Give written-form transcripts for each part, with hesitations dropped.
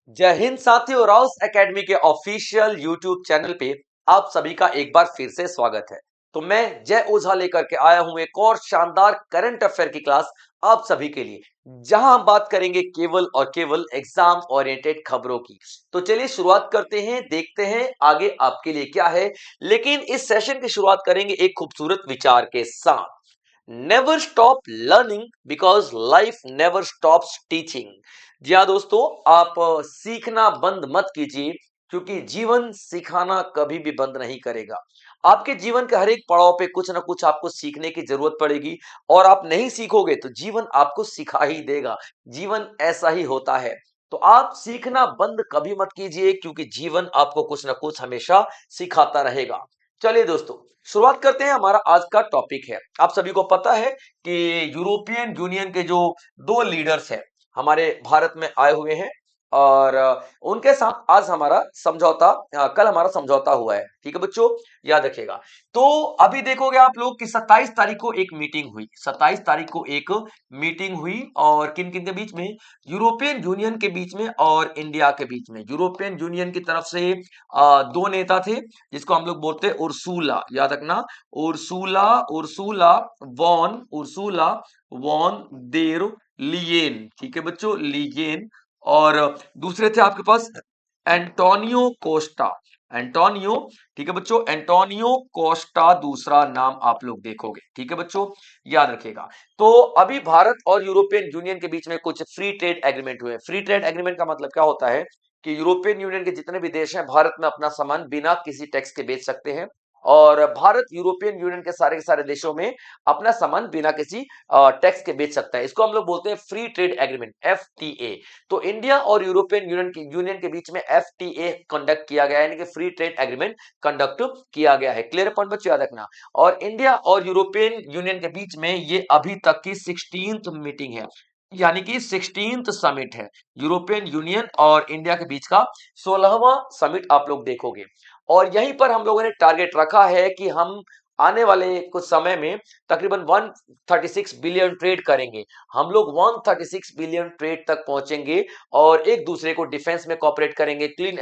जय हिंद साथियों, Rouse academy के ऑफिशियल यूट्यूब चैनल पे आप सभी का एक बार फिर से स्वागत है। तो मैं जय ओझा लेकर के आया हूं एक और शानदार करंट अफेयर की क्लास आप सभी के लिए, जहां हम बात करेंगे केवल और केवल एग्जाम ओरिएंटेड खबरों की। तो चलिए शुरुआत करते हैं, देखते हैं आगे आपके लिए क्या है। लेकिन इस सेशन की शुरुआत करेंगे एक खूबसूरत विचार के साथ। Never stop learning because life never stops teaching. जी हाँ दोस्तों, आप सीखना बंद मत कीजिए, क्योंकि जीवन सिखाना कभी भी बंद नहीं करेगा। आपके जीवन के हर एक पड़ाव पे कुछ ना कुछ आपको सीखने की जरूरत पड़ेगी, और आप नहीं सीखोगे तो जीवन आपको सिखा ही देगा। जीवन ऐसा ही होता है। तो आप सीखना बंद कभी मत कीजिए, क्योंकि जीवन आपको कुछ ना कुछ हमेशा सिखाता रहेगा। चलिए दोस्तों, शुरुआत करते हैं। हमारा आज का टॉपिक है, आप सभी को पता है कि यूरोपियन यूनियन के जो दो लीडर्स हैं हमारे भारत में आए हुए हैं, और उनके साथ आज हमारा समझौता, कल हमारा समझौता हुआ है। ठीक है बच्चों, याद रखिएगा। तो अभी देखोगे आप लोग कि 27 तारीख को एक मीटिंग हुई, 27 तारीख को एक मीटिंग हुई, और किन किन के बीच में? यूरोपियन यूनियन के बीच में और इंडिया के बीच में। यूरोपियन यूनियन की तरफ से दो नेता थे, जिसको हम लोग बोलते हैं उर्सुला, याद रखना। उर्सुला उर्सुला उर्सुला वॉन देर लियेन। ठीक है बच्चों, लियेन। और दूसरे थे आपके पास एंटोनियो कोस्टा। एंटोनियो, ठीक है बच्चों, एंटोनियो कोस्टा दूसरा नाम आप लोग देखोगे। ठीक है बच्चों, याद रखिएगा। तो अभी भारत और यूरोपियन यूनियन के बीच में कुछ फ्री ट्रेड एग्रीमेंट हुए। फ्री ट्रेड एग्रीमेंट का मतलब क्या होता है कि यूरोपियन यूनियन के जितने भी देश हैं भारत में अपना सामान बिना किसी टैक्स के बेच सकते हैं, और भारत यूरोपियन यूनियन के सारे देशों में अपना सामान बिना किसी टैक्स के बेच सकता है। इसको हम लोग बोलते हैं फ्री ट्रेड एग्रीमेंट, एफटीए। तो इंडिया और यूरोपियन यूनियन के बीच में एफटीए कंडक्ट किया गया है, यानी कि फ्री ट्रेड एग्रीमेंट कंडक्ट किया गया है। क्लियर पॉइंट बच्चों, याद रखना। और इंडिया और यूरोपियन यूनियन के बीच में ये अभी तक की 16th मीटिंग है, यानी कि 16th समिट है। यूरोपियन यूनियन और इंडिया के बीच का 16वां समिट आप लोग देखोगे। और यहीं पर हम लोगों ने टारगेट रखा है कि हम आने वाले कुछ समय में तकरीबन 136 बिलियन ट्रेड करेंगे। हम लोग 136 बिलियन ट्रेड तक पहुंचेंगे, और एक दूसरे को डिफेंस में कॉपरेट करेंगे, क्लीन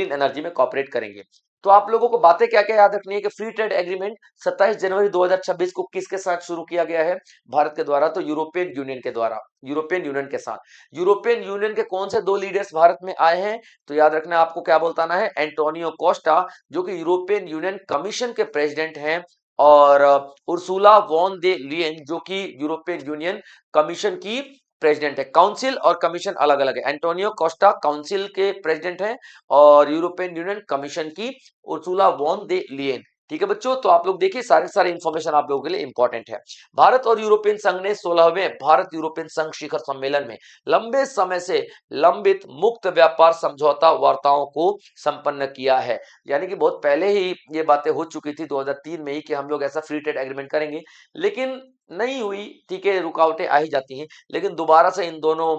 एनर्जी में कॉपरेट करेंगे। तो आप लोगों को बातें क्या क्या याद रखनी है कि फ्री ट्रेड एग्रीमेंट 27 जनवरी 2026 को किसके साथ शुरू किया गया है भारत के द्वारा? तो यूरोपियन यूनियन के द्वारा, यूरोपियन यूनियन के साथ। यूरोपियन यूनियन के कौन से दो लीडर्स भारत में आए हैं? तो याद रखना, आपको क्या बोलताना है, एंटोनियो कोस्टा, जो कि यूरोपियन यूनियन कमीशन के प्रेसिडेंट हैं, और उर्सुला वॉन दे लियन, जो कि यूरोपियन यूनियन कमीशन की प्रेसिडेंट है। काउंसिल और कमीशन अलग अलग है। एंटोनियो कोस्टा काउंसिल के प्रेसिडेंट हैं, और यूरोपियन यूनियन कमीशन की उर्सुला वॉन दे लियन। ठीक है बच्चों, तो आप लोग देखिए सारे इंफॉर्मेशन आप लोगों के लिए इंपॉर्टेंट है। भारत और यूरोपियन संघ ने 16वें भारत यूरोपियन संघ शिखर सम्मेलन में लंबे समय से लंबित मुक्त व्यापार समझौता वार्ताओं को संपन्न किया है। यानी कि बहुत पहले ही ये बातें हो चुकी थी 2003 में ही कि हम लोग ऐसा फ्री ट्रेड एग्रीमेंट करेंगे, लेकिन नहीं हुई। ठीक है, रुकावटें आ ही जाती हैं। लेकिन दोबारा से इन दोनों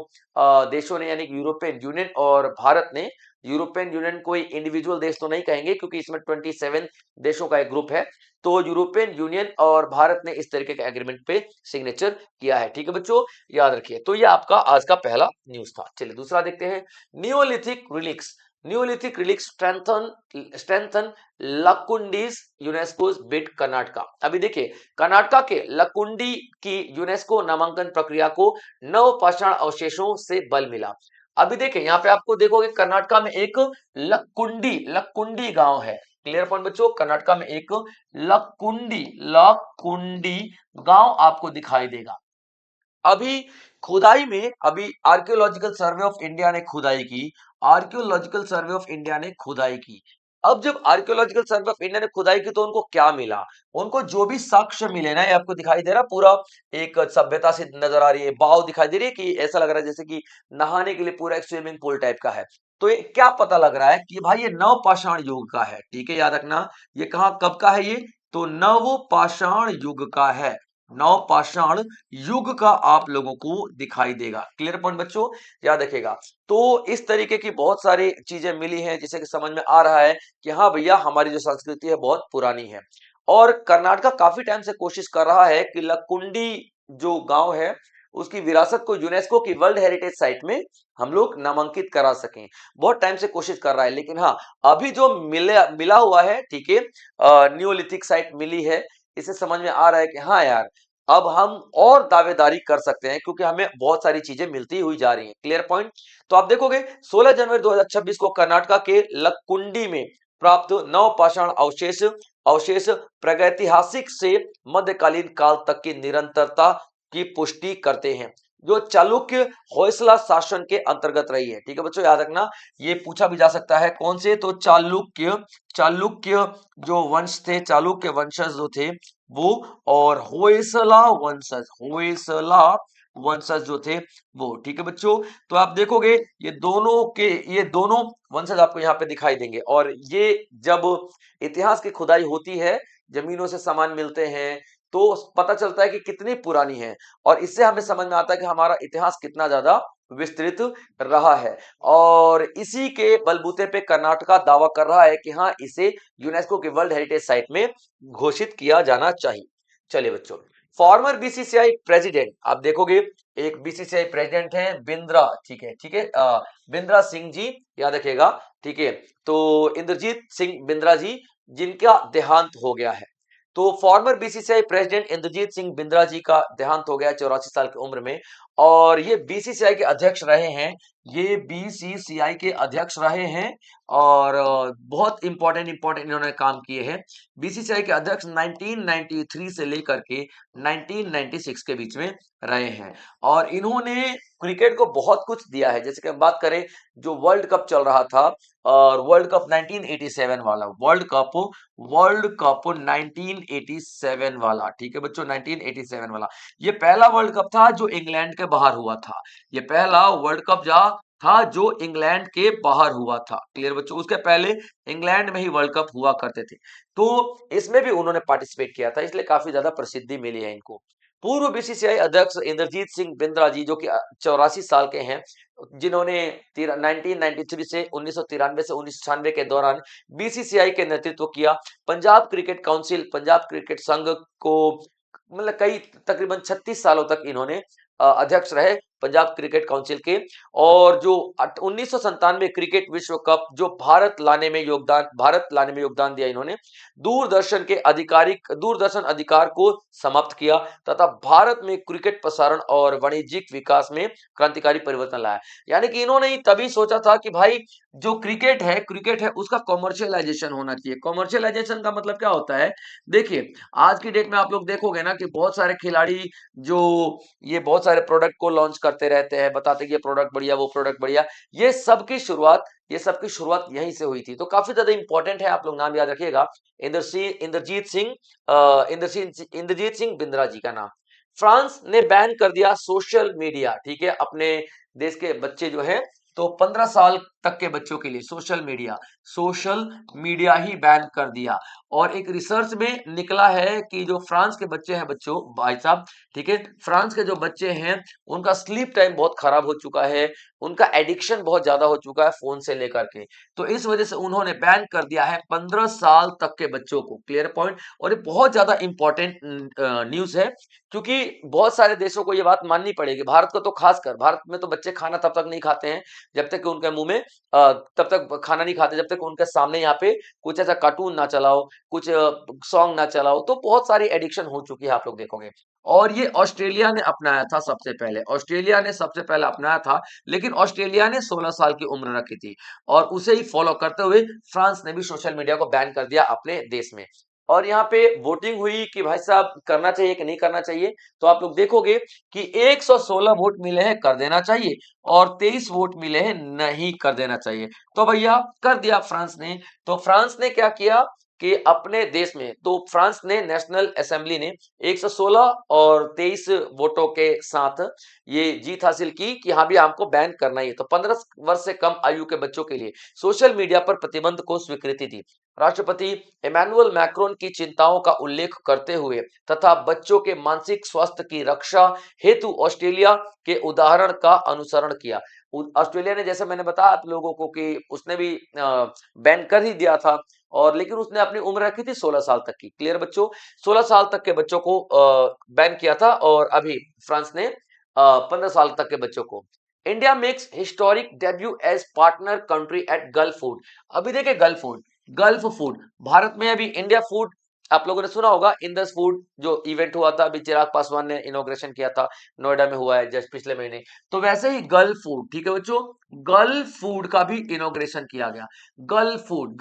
देशों ने, यानी कि यूरोपियन यूनियन और भारत ने, यूरोपियन यूनियन कोई इंडिविजुअल देश तो नहीं कहेंगे क्योंकि इसमें 27 देशों का एक ग्रुप है, तो यूरोपियन यूनियन और भारत ने इस तरीके के एग्रीमेंट पे सिग्नेचर किया है। ठीक है बच्चों, याद रखिए। तो ये आपका आज का पहला न्यूज था। चलिए दूसरा देखते हैं। Neolithic relics, neolithic relics strengthen Lakkundi's UNESCO bid Karnataka. अभी देखिए, कर्नाटका के लकुंडी की यूनेस्को नामांकन प्रक्रिया को नवपाषाण अवशेषों से बल मिला। अभी देखिए, यहाँ पे आपको देखोगे कर्नाटका में एक लकुंडी लकुंडी गांव है। क्लियर पॉइंट बच्चों, कर्नाटका में एक लकुंडी लकुंडी गांव आपको दिखाई देगा। अभी खुदाई में, अभी आर्कियोलॉजिकल सर्वे ऑफ इंडिया ने खुदाई की, आर्कियोलॉजिकल सर्वे ऑफ इंडिया ने खुदाई की। अब जब आर्कियोलॉजिकल सर्वे ऑफ इंडिया ने खुदाई की तो उनको क्या मिला? उनको जो भी साक्ष्य मिले ना, ये आपको दिखाई दे रहा पूरा एक सभ्यता से नजर आ रही है, बाव दिखाई दे रही है कि ऐसा लग रहा है जैसे कि नहाने के लिए पूरा एक स्विमिंग पूल टाइप का है। तो ये क्या पता लग रहा है कि भाई ये नवपाषाण युग का है। ठीक है, याद रखना, ये कहाँ कब का है ये? तो नवपाषाण युग का है। नवपाषाण युग का आप लोगों को दिखाई देगा। क्लियर पॉइंट बच्चों, याद रखिएगा। तो इस तरीके की बहुत सारी चीजें मिली हैं, जिसे कि समझ में आ रहा है कि हाँ भैया, हमारी जो संस्कृति है बहुत पुरानी है। और कर्नाटका काफी टाइम से कोशिश कर रहा है कि लकुंडी जो गांव है उसकी विरासत को यूनेस्को की वर्ल्ड हेरिटेज साइट में हम लोग नामांकित करा सकें। बहुत टाइम से कोशिश कर रहा है, लेकिन हाँ, अभी जो मिला हुआ है, ठीक है, न्यूलिथिक साइट मिली है, इसे समझ में आ रहा है कि हाँ यार, अब हम और दावेदारी कर सकते हैं, क्योंकि हमें बहुत सारी चीजें मिलती हुई जा रही हैं। Clear point. तो आप देखोगे 16 जनवरी 2026 को कर्नाटका के लक्कुंडी में प्राप्त नवपाषाण अवशेष अवशेष प्रागैतिहासिक से मध्यकालीन काल तक की निरंतरता की पुष्टि करते हैं, जो चालुक्य होयसला शासन के अंतर्गत रही है। ठीक है बच्चों, याद रखना, ये पूछा भी जा सकता है। कौन से? तो चालुक्य चालुक्य जो वंश थे, चालुक्य वंशज जो थे वो, और होयसला वंशज जो थे वो। ठीक है बच्चों, तो आप देखोगे ये दोनों वंशज आपको यहाँ पे दिखाई देंगे, और ये जब इतिहास की खुदाई होती है, जमीनों से सामान मिलते हैं, तो पता चलता है कि कितनी पुरानी है, और इससे हमें समझ में आता है कि हमारा इतिहास कितना ज्यादा विस्तृत रहा है। और इसी के बलबूते पे कर्नाटका दावा कर रहा है कि हाँ, इसे यूनेस्को की वर्ल्ड हेरिटेज साइट में घोषित किया जाना चाहिए। चलिए बच्चों, फॉर्मर बीसीसीआई प्रेसिडेंट, आप देखोगे एक बीसीसीआई प्रेसिडेंट है बिंद्रा, ठीक है, ठीक है, बिंद्रा सिंह जी, याद रखिएगा। ठीक है, तो इंद्रजीत सिंह बिंद्रा जी, जिनका देहांत हो गया है। तो former BCCI president Inderjit Singh Bindra ji का देहांत हो गया 84 साल की उम्र में, और ये बीसीसीआई के अध्यक्ष रहे हैं। ये बीसीसीआई के अध्यक्ष रहे हैं, और बहुत इंपॉर्टेंट इंपॉर्टेंट इन्होंने काम किए हैं। बीसीसीआई के अध्यक्ष 1993 से लेकर के 1996 के बीच में रहे हैं, और इन्होंने क्रिकेट को बहुत कुछ दिया है। जैसे कि हम बात करें, जो वर्ल्ड कप चल रहा था, और वर्ल्ड कप 1987 वाला, वर्ल्ड कप 1987 वाला, ठीक है बच्चों, 1987 वाला, ये पहला वर्ल्ड कप था जो इंग्लैंड के बाहर हुआ था। ये पहला वर्ल्ड कप था जो इंग्लैंड के बाहर हुआ था। क्लियर बच्चों, उसके पहले इंग्लैंड में ही वर्ल्ड कप हुआ करते थे। तो इसमें भी उन्होंने पार्टिसिपेट किया था, इसलिए काफी ज्यादा प्रसिद्धि मिली है इनको। पूर्व बीसीसीआई अध्यक्ष इंद्रजीत सिंह बिंद्रा जी, जो कि 84 साल के हैं, जिन्होंने 1993 से 1993 से 1996 के दौरान बीसीसीआई के नेतृत्व किया। Punjab cricket council, Punjab cricket संघ को, मतलब कई तकरीबन 36 सालों तक इन्होंने अध्यक्ष रहे पंजाब क्रिकेट काउंसिल के। और जो 1997 क्रिकेट विश्व कप, जो भारत लाने में योगदान दिया इन्होंने, दूरदर्शन अधिकार को समाप्त किया, तथा भारत में क्रिकेट प्रसारण और वाणिज्यिक विकास में क्रांतिकारी परिवर्तन लाया। यानी कि इन्होंने तभी सोचा था कि भाई, जो क्रिकेट है उसका कॉमर्शियलाइजेशन होना चाहिए। कॉमर्शियलाइजेशन का मतलब क्या होता है? देखिए, आज की डेट में आप लोग देखोगे ना कि बहुत सारे खिलाड़ी जो ये बहुत सारे प्रोडक्ट को लॉन्च करते रहते हैं, बताते कि ये प्रोडक्ट बढ़िया, वो प्रोडक्ट बढ़िया। ये सब की शुरुआत यहीं से हुई थी। तो काफी ज्यादा इंपॉर्टेंट है, आप लोग नाम याद रखिएगा, इंद्रजीत सिंह बिंद्रा जी का नाम। फ्रांस ने बैन कर दिया सोशल मीडिया, ठीक है, अपने देश के बच्चे जो है, तो 15 साल तक के बच्चों के लिए सोशल मीडिया ही बैन कर दिया। और एक रिसर्च में निकला है कि जो फ्रांस के बच्चे हैं बच्चों, भाई साहब, ठीक है, फ्रांस के जो बच्चे हैं, उनका स्लीप टाइम बहुत खराब हो चुका है, उनका एडिक्शन बहुत ज्यादा हो चुका है फोन से लेकर के। तो इस वजह से उन्होंने बैन कर दिया है 15 साल तक के बच्चों को। Clear point. और ये बहुत ज्यादा इंपॉर्टेंट न्यूज है, क्योंकि बहुत सारे देशों को ये बात माननी पड़ेगी। भारत को तो खासकर, भारत में तो बच्चे खाना तब तक नहीं खाते हैं जब तक कि उनके मुंह में तब तक खाना नहीं खाते जब तक उनके सामने यहाँ पे कुछ ऐसा कार्टून ना चलाओ, कुछ सॉन्ग ना चलाओ। तो बहुत सारी एडिक्शन हो चुकी है, आप लोग देखोगे। और ये ऑस्ट्रेलिया ने अपनाया था सबसे पहले, ऑस्ट्रेलिया ने सबसे पहले अपनाया था, लेकिन ऑस्ट्रेलिया ने 16 साल की उम्र रखी थी, और उसे ही फॉलो करते हुए फ्रांस ने भी सोशल मीडिया को बैन कर दिया अपने देश में। और यहाँ पे वोटिंग हुई कि भाई साहब करना चाहिए कि नहीं करना चाहिए। तो आप लोग देखोगे कि 116 वोट मिले हैं कर देना चाहिए, और 23 वोट मिले हैं नहीं कर देना चाहिए। तो भैया कर दिया फ्रांस ने। तो फ्रांस ने क्या किया कि अपने देश में, तो फ्रांस ने नेशनल असेंबली ने 116 और 23 वोटों के साथ ये जीत हासिल की कि हाँ भी हमको बैन करना ही है। तो 15 वर्ष से कम आयु के बच्चों के लिए सोशल मीडिया पर प्रतिबंध को स्वीकृति दी। राष्ट्रपति इमैनुअल मैक्रोन की चिंताओं का उल्लेख करते हुए तथा बच्चों के मानसिक स्वास्थ्य की रक्षा हेतु ऑस्ट्रेलिया के उदाहरण का अनुसरण किया। ऑस्ट्रेलिया ने, जैसे मैंने बताया आप लोगों को कि उसने भी बैन कर ही दिया था, और लेकिन उसने अपनी उम्र रखी थी 16 साल तक की। क्लियर बच्चों, 16 साल तक के बच्चों को बैन किया था, और अभी फ्रांस ने 15 साल तक के बच्चों को। India makes historic debut as partner country at Gulf food. अभी देखिए गल्फ फूड भारत में अभी इंडिया फूड, आप लोगों ने सुना होगा इंदस फूड जो इवेंट हुआ था, अभी चिराग पासवान ने इनॉग्रेशन किया था, नोएडा में हुआ है जस्ट पिछले महीने। तो वैसे ही गल्फ फूड, ठीक है बच्चों, गल्फ फूड का भी इनॉग्रेशन किया गया। गल्फ फूड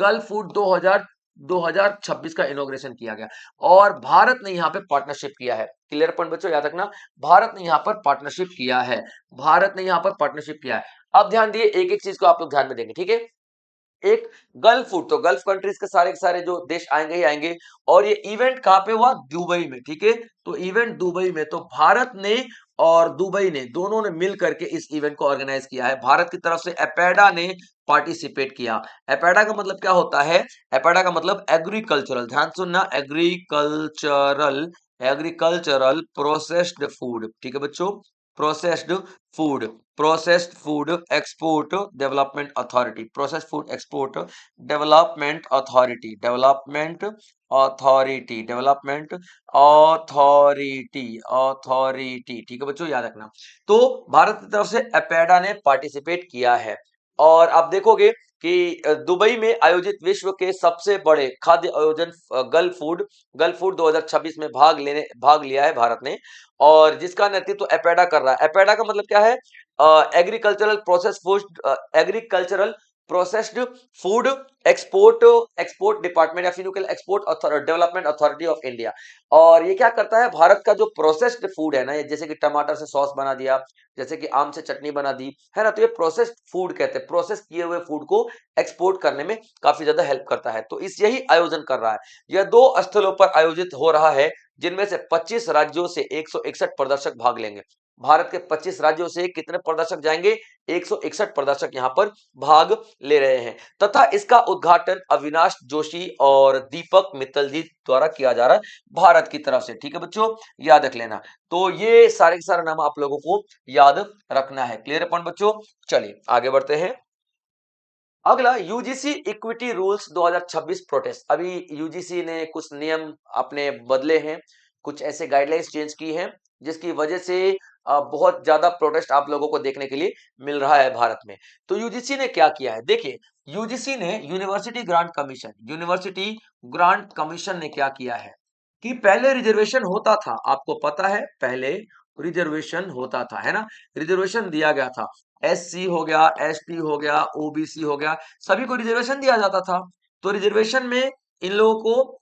2026 का इनॉग्रेशन किया गया और भारत ने यहाँ पे पार्टनरशिप किया है। क्लियर पॉइंट बच्चों, याद रखना, भारत ने यहाँ पर पार्टनरशिप किया है, भारत ने यहाँ पर पार्टनरशिप किया है। अब ध्यान दिए, एक एक चीज को आप लोग ध्यान में देंगे, ठीक है। एक गल्फ फूड, तो गल्फ कंट्रीज के सारे जो देश आएंगे ही आएंगे, और ये इवेंट कहां पे हुआ, दुबई में, ठीक है। तो इवेंट दुबई में, तो भारत ने और दुबई ने दोनों ने मिल करके इस इवेंट को ऑर्गेनाइज किया है। भारत की तरफ से एपेडा ने पार्टिसिपेट किया। एपेडा का मतलब क्या होता है, एपेडा का मतलब एग्रीकल्चरल, ध्यान सुनना, एग्रीकल्चरल प्रोसेस्ड फूड, ठीक है बच्चों, processed food, processed food export development authority, processed food export development authority, development authority, ठीक है बच्चों, याद रखना। तो भारत की तरफ से एपेडा ने पार्टिसिपेट किया है। और आप देखोगे कि दुबई में आयोजित विश्व के सबसे बड़े खाद्य आयोजन गल्फ फूड 2026 में भाग लिया है भारत ने, और जिसका नेतृत्व एपेडा कर रहा है। एपेडा का मतलब क्या है, agricultural processed food export department, या फिर export development authority of India. और ये क्या करता है, भारत का जो प्रोसेस्ड फूड है ना, जैसे कि टमाटर से सॉस बना दिया, जैसे कि आम से चटनी बना दी है ना, तो ये प्रोसेस्ड फूड कहते हैं। प्रोसेस किए हुए फूड को एक्सपोर्ट करने में काफी ज्यादा हेल्प करता है। तो इस यही आयोजन कर रहा है। यह 2 स्थलों पर आयोजित हो रहा है, जिनमें से 25 राज्यों से 161 प्रदर्शक भाग लेंगे। भारत के 25 राज्यों से कितने प्रदर्शक जाएंगे, 161 प्रदर्शक यहां पर भाग ले रहे हैं, तथा इसका उद्घाटन अविनाश जोशी और दीपक मित्तल जी द्वारा किया जा रहा है भारत की तरफ से, ठीक है बच्चों, याद रख लेना। तो ये सारे के सारे नाम आप लोगों को याद रखना है। क्लियर है पॉइंट बच्चों, चलिए आगे बढ़ते हैं। अगला, यूजीसी इक्विटी रूल्स 2026 प्रोटेस्ट। अभी यूजीसी ने कुछ नियम अपने बदले हैं, कुछ ऐसे गाइडलाइंस चेंज की हैं, जिसकी वजह से बहुत ज्यादा प्रोटेस्ट आप लोगों को देखने के लिए मिल रहा है भारत में। तो यूजीसी ने क्या किया है, देखिए, यूजीसी ने यूनिवर्सिटी ग्रांट कमीशन ने क्या किया है कि पहले रिजर्वेशन होता था, आपको पता है, पहले रिजर्वेशन होता था, है ना, रिजर्वेशन दिया गया था। एससी हो गया, एसटी हो गया, ओबीसी हो गया, सभी को रिजर्वेशन दिया जाता था। तो रिजर्वेशन में इन लोगों को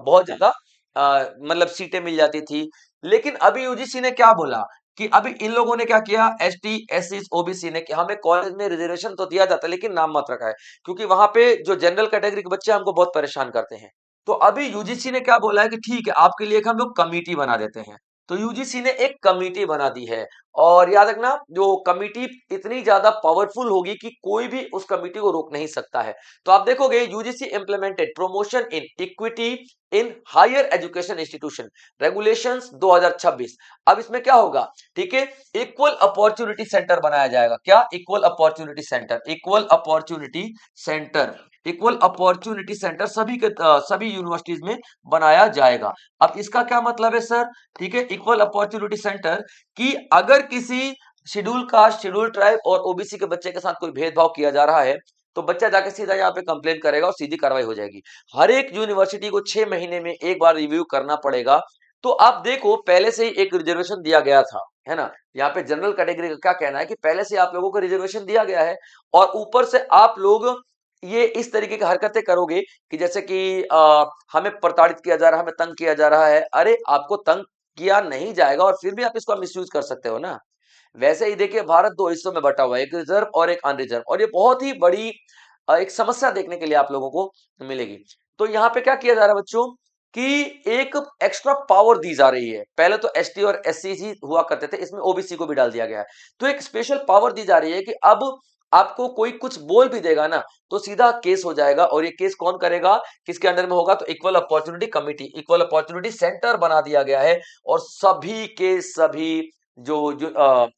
बहुत ज्यादा मतलब सीटें मिल जाती थी। लेकिन अभी यूजीसी ने क्या बोला कि अभी इन लोगों ने क्या किया, एसटी एससी ओबीसी ने, कि हमें कॉलेज में रिजर्वेशन तो दिया जाता है लेकिन नाम मात्र का है, क्योंकि वहां पे जो जनरल कैटेगरी के बच्चे हमको बहुत परेशान करते हैं। तो अभी यूजीसी ने क्या बोला है कि ठीक है, आपके लिए एक हम लोग कमिटी बना देते हैं। तो यूजीसी ने एक कमिटी बना दी है, और याद रखना, जो कमिटी इतनी ज्यादा पावरफुल होगी कि कोई भी उस कमिटी को रोक नहीं सकता है। तो आप देखोगे, UGC implemented promotion in equity in higher education institution regulations 2026। अब इसमें क्या होगा, ठीक है, इक्वल अपॉर्चुनिटी सेंटर बनाया जाएगा। क्या, equal opportunity centre, equal opportunity centre सभी यूनिवर्सिटीज में बनाया जाएगा। अब इसका क्या मतलब है सर, ठीक है, इक्वल अपॉर्चुनिटी सेंटर, कि अगर किसी शेड्यूल कास्ट, शेड्यूल ट्राइब और ओबीसी के बच्चे के साथ कोई भेदभाव किया जा रहा है, तो बच्चा जाके सीधा यहाँ पे कंप्लेन करेगा और सीधी कार्रवाई हो जाएगी। हर एक यूनिवर्सिटी को 6 महीने में एक बार रिव्यू करना पड़ेगा। तो आप देखो, पहले से ही एक रिजर्वेशन दिया गया था, है ना, यहाँ पे जनरल कैटेगरी का क्या कहना है कि पहले से आप लोगों को रिजर्वेशन दिया गया है, और ऊपर से आप लोग ये इस तरीके की हरकतें करोगे कि जैसे कि हमें प्रताड़ित किया जा रहा है, हमें तंग किया जा रहा है। अरे, आपको तंग किया नहीं जाएगा और फिर भी आप इसका मिसयूज कर सकते हो ना। वैसे ही देखिए, भारत 2 हिस्सों में बटा हुआ है, एक रिजर्व और एक अनरिजर्व, और ये बहुत ही बड़ी एक समस्या देखने के लिए आप लोगों को मिलेगी। तो यहाँ पे क्या किया जा रहा है बच्चों, कि एक एक्स्ट्रा पावर दी जा रही है। पहले तो एसटी और एससी ही हुआ करते थे, इसमें ओबीसी को भी डाल दिया गया है। तो एक स्पेशल पावर दी जा रही है कि अब आपको कोई कुछ बोल भी देगा ना, तो सीधा केस हो जाएगा, और ये केस कौन करेगा, किसके अंडर में होगा, तो equal opportunity committee, equal opportunity centre बना दिया गया है। और सभी के सभी जो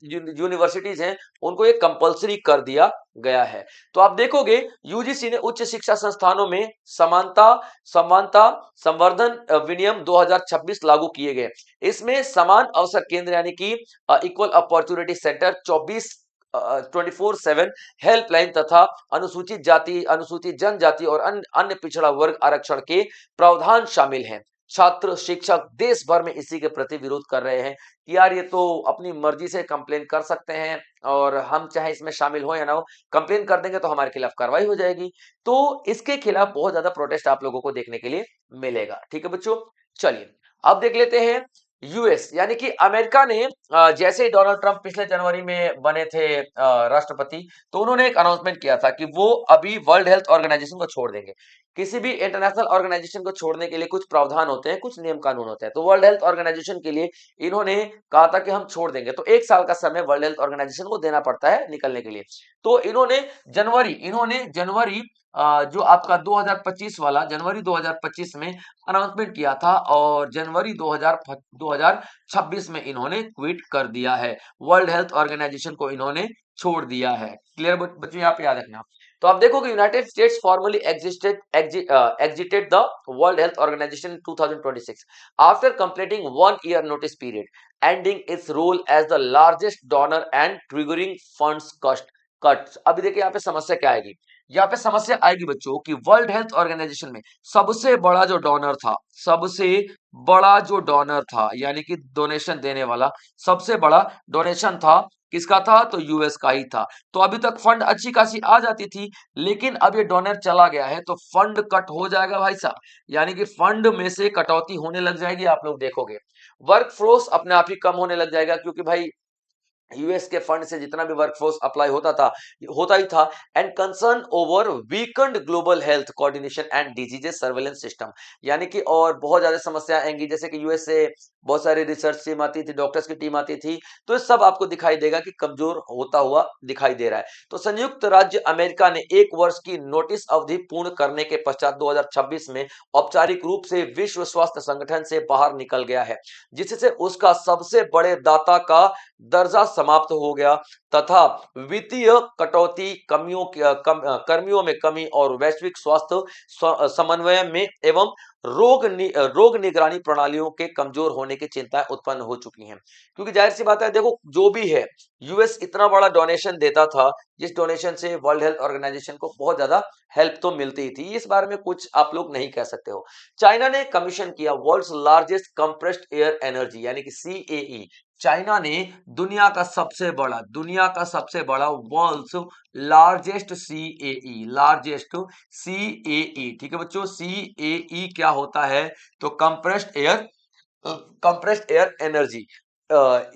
यूनिवर्सिटीज हैं, उनको ये कंपलसरी कर दिया गया है। तो आप देखोगे यूजीसी ने उच्च शिक्षा संस्थानों में समानता समानता संवर्धन विनियम 2026 लागू किए गए। इसमें समान अवसर केंद्र यानी कि इक्वल अपॉर्चुनिटी सेंटर 24/7 हेल्पलाइन तथा अनुसूचित जाति, अनुसूचित जनजाति और अन्य पिछड़ा वर्ग आरक्षण के प्रावधान शामिल हैं। छात्र शिक्षक देश भर में इसी के प्रति विरोध कर रहे हैं कि यार ये तो अपनी मर्जी से कंप्लेन कर सकते हैं और हम चाहे इसमें शामिल हो या ना हो, कंप्लेन कर देंगे तो हमारे खिलाफ कार्रवाई हो जाएगी। तो इसके खिलाफ बहुत ज्यादा प्रोटेस्ट आप लोगों को देखने के लिए मिलेगा। ठीक है बच्चों, चलिए अब देख लेते हैं यूएस यानी कि अमेरिका ने जैसे ही डोनाल्ड ट्रंप पिछले जनवरी में बने थे राष्ट्रपति, तो उन्होंने एक अनाउंसमेंट किया था कि वो अभी वर्ल्ड हेल्थ ऑर्गेनाइजेशन को छोड़ देंगे। किसी भी इंटरनेशनल ऑर्गेनाइजेशन को छोड़ने के लिए कुछ प्रावधान होते हैं, कुछ नियम कानून होते हैं। तो वर्ल्ड हेल्थ ऑर्गेनाइजेशन के लिए इन्होंने कहा था कि हम छोड़ देंगे, तो 1 साल का समय वर्ल्ड हेल्थ ऑर्गेनाइजेशन को देना पड़ता है निकलने के लिए। तो इन्होंने जनवरी जो आपका 2025 वाला जनवरी 2025 में अनाउंसमेंट किया था और जनवरी 2026 में इन्होंने क्विट कर दिया है। वर्ल्ड हेल्थ ऑर्गेनाइजेशन को इन्होंने छोड़ दिया है। क्लियर बच्चों, यहाँ पे याद रखना। तो आप देखोगे United States formally exited the World Health Organization in 2026 after completing 1 year notice period, ending its role as the largest donor and triggering funds cuts। अभी देखिए यहाँ पे समस्या क्या आएगी। यहाँ पे समस्या आएगी बच्चों कि वर्ल्ड हेल्थ ऑर्गेनाइजेशन में सबसे बड़ा जो डोनर था, सबसे बड़ा जो डोनर था यानी कि डोनेशन देने वाला सबसे बड़ा डोनेशन था, किसका था? तो यूएस का ही था। तो अभी तक फंड अच्छी खासी आ जाती थी, लेकिन अब ये डोनर चला गया है तो फंड कट हो जाएगा भाई साहब, यानी कि फंड में से कटौती होने लग जाएगी। आप लोग देखोगे वर्कफोर्स अपने आप ही कम होने लग जाएगा, क्योंकि भाई यूएस के फंड से जितना भी वर्कफोर्स अप्लाई होता ही था। And concern over weekend global health coordination and diseases surveillance system, यानी कि और बहुत ज्यादा समस्या आएंगी, जैसे कि यूएस से बहुत सारी रिसर्च टीम आती थी, डॉक्टर्स की टीम आती थी, तो ये सब आपको दिखाई देगा कि कमजोर होता हुआ दिखाई दे रहा है। तो संयुक्त राज्य अमेरिका ने 1 वर्ष की नोटिस अवधि पूर्ण करने के पश्चात 2026 में औपचारिक रूप से विश्व स्वास्थ्य संगठन से बाहर निकल गया है, जिससे उसका सबसे बड़े दाता का दर्जा समाप्त हो गया तथा वित्तीय कटौती, कर्मियों में कमी और वैश्विक स्वास्थ्य समन्वय में एवं रोग निगरानी प्रणालियों के कमजोर होने की चिंताएं उत्पन्न हो चुकी हैं। क्योंकि जाहिर सी बात है, देखो जो भी है, यूएस इतना बड़ा डोनेशन देता था, जिस डोनेशन से वर्ल्ड हेल्थ ऑर्गेनाइजेशन को बहुत ज्यादा हेल्प तो मिलती ही थी, इस बारे में कुछ आप लोग नहीं कह सकते हो। चाइना ने कमीशन किया world's largest compressed air energy यानी कि सीएई। चाइना ने दुनिया का सबसे बड़ा वर्ल्ड्स लार्जेस्ट सीएई, ठीक है बच्चों, सीएई क्या होता है? तो कंप्रेस्ड एयर एनर्जी।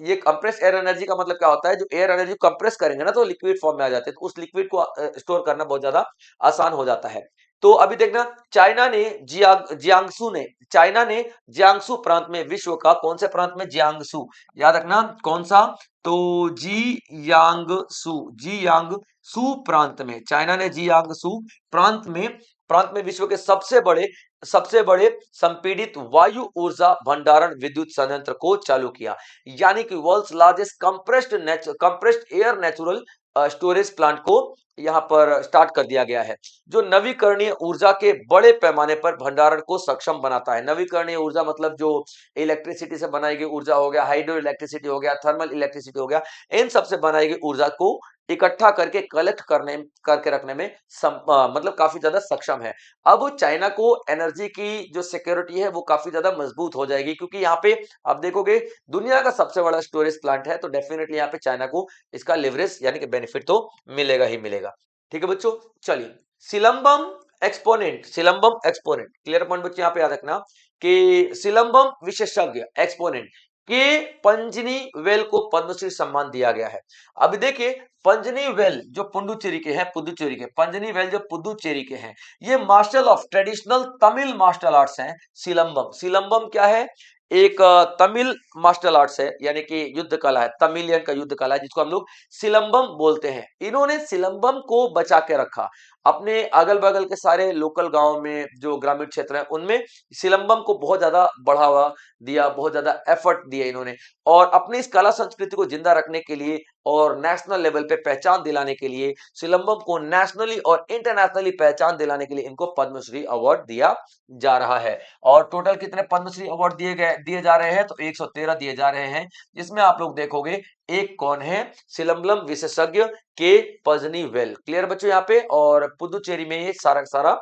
ये कंप्रेस्ड एयर एनर्जी का मतलब क्या होता है? जो एयर एनर्जी कंप्रेस करेंगे ना, तो लिक्विड फॉर्म में आ जाते हैं, तो उस लिक्विड को स्टोर करना बहुत ज्यादा आसान हो जाता है। तो अभी देखना, चाइना ने जियांगसू प्रांत में विश्व का कौन से प्रांत में? जियांगसू, याद रखना कौन सा? तो जियांगसू प्रांत में, चाइना ने जियांगसू प्रांत में विश्व के सबसे बड़े संपीड़ित वायु ऊर्जा भंडारण विद्युत संयंत्र को चालू किया, यानी कि world's largest compressed air natural storage plant को यहां पर स्टार्ट कर दिया गया है, जो नवीकरणीय ऊर्जा के बड़े पैमाने पर भंडारण को सक्षम बनाता है। नवीकरणीय ऊर्जा मतलब जो इलेक्ट्रिसिटी से बनाई गई ऊर्जा हो गया, हाइड्रो इलेक्ट्रिसिटी हो गया, थर्मल इलेक्ट्रिसिटी हो गया, इन सबसे बनाई गई ऊर्जा को इकट्ठा करके कलेक्ट करके रखने में मतलब काफी ज्यादा सक्षम है। अब चाइना को एनर्जी की जो सिक्योरिटी है वो काफी ज्यादा मजबूत हो जाएगी, क्योंकि यहाँ पे आप देखोगे दुनिया का सबसे बड़ा स्टोरेज प्लांट है, तो डेफिनेटली यहाँ पे चाइना को इसका लिवरेज यानी कि बेनिफिट तो मिलेगा ही मिलेगा। ठीक है बच्चों, चलिए सिलंबम एक्सपोनेंट क्लियर पॉइंट बच्चे यहाँ पे याद रखना कि सिलंबम विशेषज्ञ एक्सपोनेंट के पंजनी वेल को पद्मश्री सम्मान दिया गया है। अभी देखिए पंजनी वेल जो पुडुचेरी के हैं, ये martial of traditional Tamil martial arts हैं। सिलंबम क्या है? एक तमिल मार्शल आर्ट्स है, यानी कि युद्ध कला है, तमिलियन का युद्ध कला है, जिसको हम लोग सिलंबम बोलते हैं। इन्होंने सिलंबम को बचा के रखा, अपने अगल बगल के सारे लोकल गांव में जो ग्रामीण क्षेत्र है उनमें सिलंबम को बहुत ज्यादा बढ़ावा दिया, बहुत ज्यादा एफर्ट दिए इन्होंने, और अपनी इस कला संस्कृति को जिंदा रखने के लिए और नेशनल लेवल पे पहचान दिलाने के लिए, सिलंबम को नेशनली और इंटरनेशनली पहचान दिलाने के लिए इनको पद्मश्री अवार्ड दिया जा रहा है। और टोटल कितने पद्मश्री अवार्ड दिए जा रहे हैं, तो 113 दिए जा रहे हैं, जिसमें आप लोग देखोगे एक कौन है, सिलंबम विशेषज्ञ के पजनी वेल। क्लियर बच्चों यहाँ पे। और पुदुचेरी में ये सारा सारा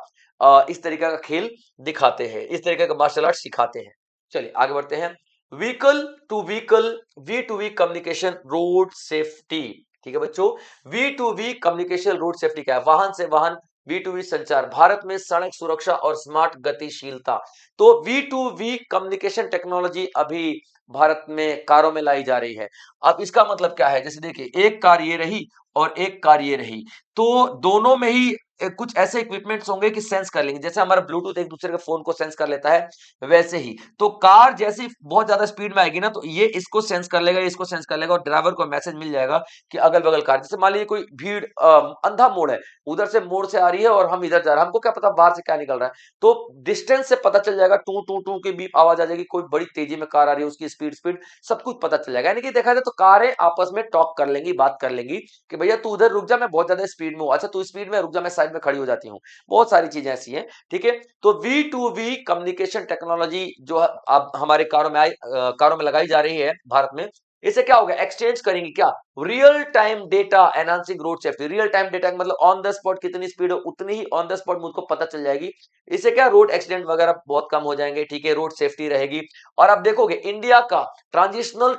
इस तरीके का खेल दिखाते हैं, इस तरीके का मार्शल आर्ट सिखाते हैं। चलिए आगे बढ़ते हैं। Vehicle to vehicle, V to V communication road safety. ठीक है बच्चों, V to V communication road safety क्या है, वाहन से वाहन वी टू वी संचार, भारत में सड़क सुरक्षा और स्मार्ट गतिशीलता। तो V to V communication technology अभी भारत में कारों में लाई जा रही है। अब इसका मतलब क्या है, जैसे देखिए एक कार ये रही और एक कार ये रही, तो दोनों में ही कुछ ऐसे इक्विपमेंट्स होंगे कि सेंस कर लेंगे, जैसे हमारा ब्लूटूथ एक दूसरे के फोन को सेंस कर लेता है, वैसे ही तो कार जैसी बहुत ज्यादा स्पीड में आएगी ना, तो ये इसको सेंस कर लेगा, इसको सेंस कर लेगा, और ड्राइवर को मैसेज मिल जाएगा कि अगल बगल कार, जैसे मान लीजिए कोई भीड़ अंधा मोड़ है, उधर से मोड़ से आ रही है और हम इधर जा रहे हैं, हमको क्या पता बाहर से क्या निकल रहा है, तो डिस्टेंस से पता चल जाएगा, टू टू टू की बीप आवाज आ जाएगी, कोई बड़ी तेजी में कार आ रही है, उसकी स्पीड स्पीड सब कुछ पता चल जाएगा। यानी कि देखा जाए तो कारें आपस में टॉक कर लेंगी, बात कर लेंगी कि भैया तू उधर रुक जा, मैं बहुत ज्यादा स्पीड में हूं, अच्छा तू स्पीड में रुक जा, मैं साइड में खड़ी हो जाती हूँ। बहुत सारी चीजें ऐसी हैं। ठीक है, तो V to V communication technology जो अब हमारे कारों में लगाई जा रही है भारत में, इससे क्या होगा, एक्सचेंज करेंगे क्या, real time data enhancing road safety. Real time data मतलब ऑन द स्पॉट कितनी स्पीड हो, उतनी ही ऑन द स्पॉट मुझको पता चल जाएगी। इससे क्या, रोड एक्सीडेंट वगैरह बहुत कम हो जाएंगे। ठीक है, रोड सेफ्टी रहेगी। और आप देखोगे इंडिया का transition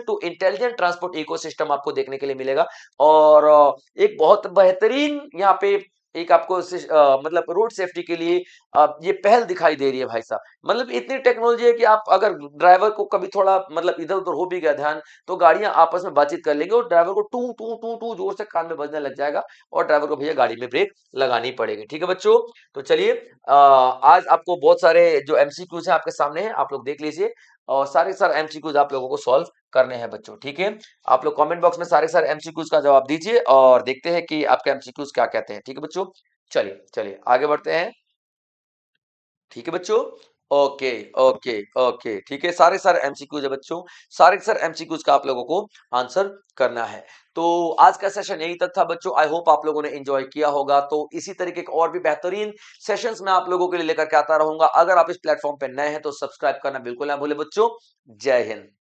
to intelligent transport ecosystem आपको देखने के लिए मिलेगा। और एक बहुत बेहतरीन यहाँ पे एक आपको मतलब रोड सेफ्टी के लिए ये पहल दिखाई दे रही है भाई साहब। मतलब इतनी टेक्नोलॉजी है कि आप अगर ड्राइवर को कभी थोड़ा मतलब इधर उधर हो भी गया ध्यान, तो गाड़ियां आपस में बातचीत कर लेंगे और ड्राइवर को टू टू टू टू जोर से कान में बजने लग जाएगा, और ड्राइवर को भैया गाड़ी में ब्रेक लगानी पड़ेगी। ठीक है बच्चों, तो चलिए आज आपको बहुत सारे जो एमसीक्यूज है आपके सामने है, आप लोग देख लीजिए, और सारे सारे एमसीक्यूज आप लोगों को सॉल्व करने हैं बच्चों। ठीक है, आप लोग कमेंट बॉक्स में सारे सारे एमसीक्यूज का जवाब दीजिए और देखते हैं कि आपके एमसीक्यूज क्या कहते हैं। ठीक है बच्चों, चलिए चलिए आगे बढ़ते हैं। ठीक है बच्चों, ओके ओके ओके, ठीक है, सारे सारे एमसीक्यूज है बच्चों, सारे सारे एमसीक्यूज का आप लोगों को आंसर करना है। तो आज का सेशन यही तक था बच्चों, आई होप आप लोगों ने एंजॉय किया होगा। तो इसी तरीके के और भी बेहतरीन सेशंस मैं आप लोगों के लिए लेकर के आता रहूंगा। अगर आप इस प्लेटफॉर्म पे नए हैं तो सब्सक्राइब करना बिल्कुल ना भूले बच्चों। जय हिंद।